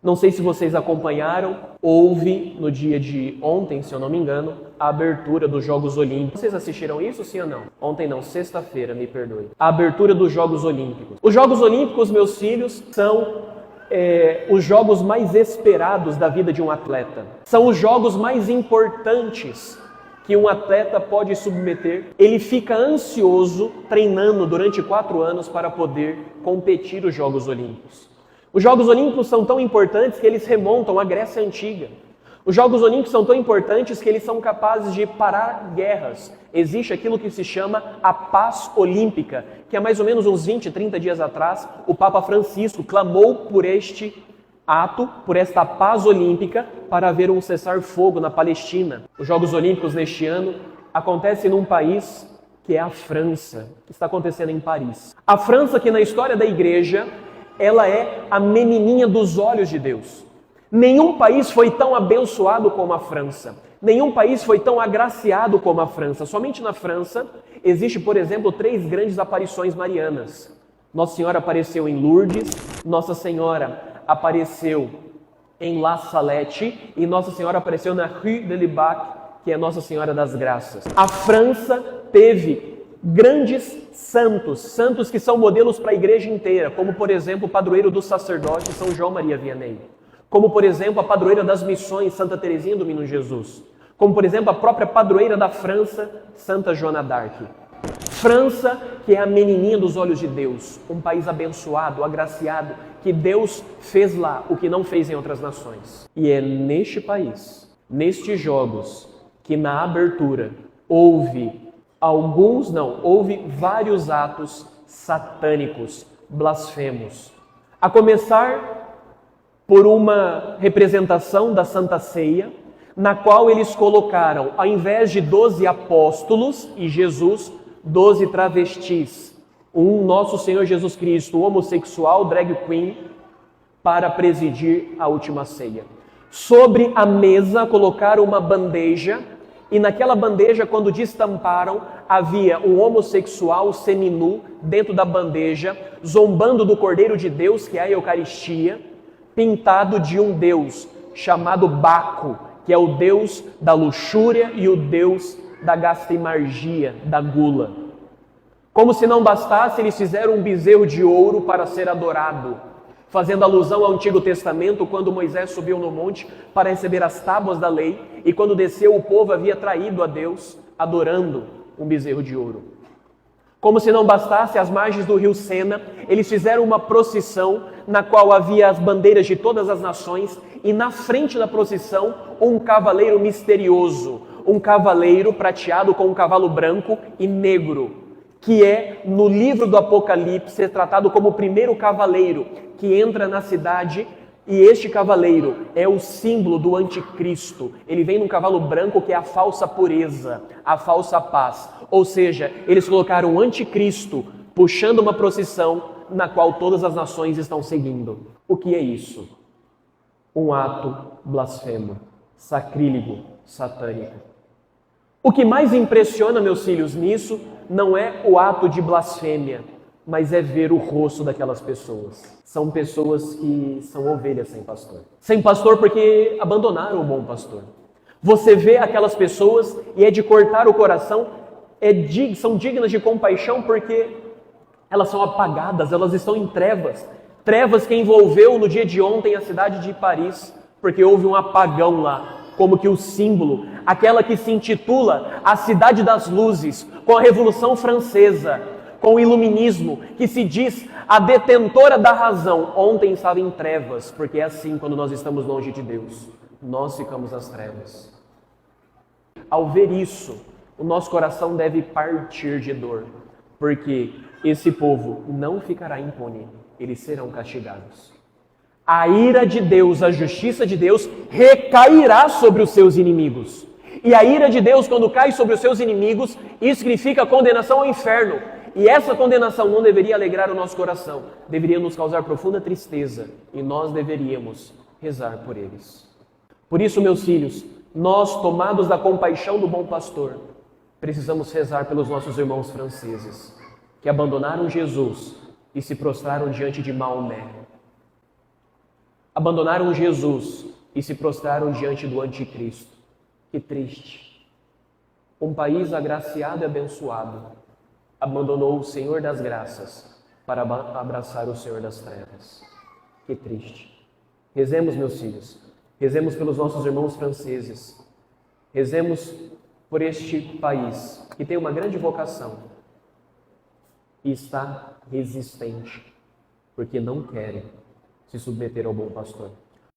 Não sei se vocês acompanharam, houve no dia de ontem, se eu não me engano, a abertura dos Jogos Olímpicos. Vocês assistiram isso, sim ou não? Ontem não, sexta-feira, me perdoe. A abertura dos Jogos Olímpicos. Os Jogos Olímpicos, meus filhos, são os jogos mais esperados da vida de um atleta. São os jogos mais importantes que um atleta pode submeter. Ele fica ansioso, treinando durante 4 anos para poder competir os Jogos Olímpicos. Os Jogos Olímpicos são tão importantes que eles remontam à Grécia Antiga. Os Jogos Olímpicos são tão importantes que eles são capazes de parar guerras. Existe aquilo que se chama a paz olímpica, que há mais ou menos uns 20, 30 dias atrás, o Papa Francisco clamou por este ato, por esta paz olímpica, para haver um cessar-fogo na Palestina. Os Jogos Olímpicos neste ano acontecem num país que é a França, que está acontecendo em Paris. A França, que na história da igreja, ela é a menininha dos olhos de Deus. Nenhum país foi tão abençoado como a França. Nenhum país foi tão agraciado como a França. Somente na França existe, por exemplo, 3 grandes aparições marianas. Nossa Senhora apareceu em Lourdes, Nossa Senhora apareceu em La Salette e Nossa Senhora apareceu na Rue de Libac, que é Nossa Senhora das Graças. A França teve grandes santos que são modelos para a igreja inteira, como por exemplo o padroeiro dos sacerdotes, São João Maria Vianney, como por exemplo a padroeira das missões, Santa Teresinha do Menino Jesus, como por exemplo a própria padroeira da França, Santa Joana d'Arc. França, que é a menininha dos olhos de Deus, um país abençoado, agraciado, que Deus fez lá o que não fez em outras nações. E é neste país, nestes jogos, que na abertura houve vários atos satânicos, blasfemos. A começar por uma representação da Santa Ceia, na qual eles colocaram, ao invés de 12 apóstolos e Jesus, 12 travestis. Um Nosso Senhor Jesus Cristo, homossexual, drag queen, para presidir a última ceia. Sobre a mesa colocaram uma bandeja, e naquela bandeja, quando destamparam, havia um homossexual seminu dentro da bandeja, zombando do Cordeiro de Deus, que é a Eucaristia, pintado de um deus chamado Baco, que é o deus da luxúria e o deus da gastrimargia, da gula. Como se não bastasse, eles fizeram um bezerro de ouro para ser adorado, fazendo alusão ao Antigo Testamento, quando Moisés subiu no monte para receber as tábuas da lei, e quando desceu o povo havia traído a Deus, adorando um bezerro de ouro. Como se não bastasse, às margens do rio Sena, eles fizeram uma procissão na qual havia as bandeiras de todas as nações, e na frente da procissão um cavaleiro misterioso, um cavaleiro prateado com um cavalo branco e negro, que é, no livro do Apocalipse, tratado como o primeiro cavaleiro que entra na cidade, e este cavaleiro é o símbolo do anticristo. Ele vem num cavalo branco que é a falsa pureza, a falsa paz. Ou seja, eles colocaram o anticristo puxando uma procissão na qual todas as nações estão seguindo. O que é isso? Um ato blasfemo, sacrílego, satânico. O que mais impressiona, meus filhos, nisso não é o ato de blasfêmia, mas é ver o rosto daquelas pessoas. São pessoas que são ovelhas sem pastor. Sem pastor porque abandonaram o bom pastor. Você vê aquelas pessoas e é de cortar o coração, são dignas de compaixão porque elas são apagadas, elas estão em trevas. Trevas que envolveu no dia de ontem a cidade de Paris, porque houve um apagão lá. Como que o símbolo, aquela que se intitula a Cidade das Luzes, com a Revolução Francesa, com o Iluminismo, que se diz a detentora da razão, ontem estava em trevas, porque é assim quando nós estamos longe de Deus, nós ficamos nas trevas. Ao ver isso, o nosso coração deve partir de dor, porque esse povo não ficará impune, eles serão castigados. A ira de Deus, a justiça de Deus recairá sobre os seus inimigos. E a ira de Deus, quando cai sobre os seus inimigos, isso significa condenação ao inferno. E essa condenação não deveria alegrar o nosso coração, deveria nos causar profunda tristeza, e nós deveríamos rezar por eles. Por isso, meus filhos, nós, tomados da compaixão do bom pastor, precisamos rezar pelos nossos irmãos franceses, que abandonaram Jesus e se prostraram diante de Maomé. abandonaram Jesus e se prostraram diante do anticristo. Que triste. Um país agraciado e abençoado abandonou o Senhor das graças para abraçar o Senhor das trevas. Que triste. Rezemos, meus filhos. Rezemos pelos nossos irmãos franceses. Rezemos por este país que tem uma grande vocação e está resistente, porque não querem se submeter ao bom pastor.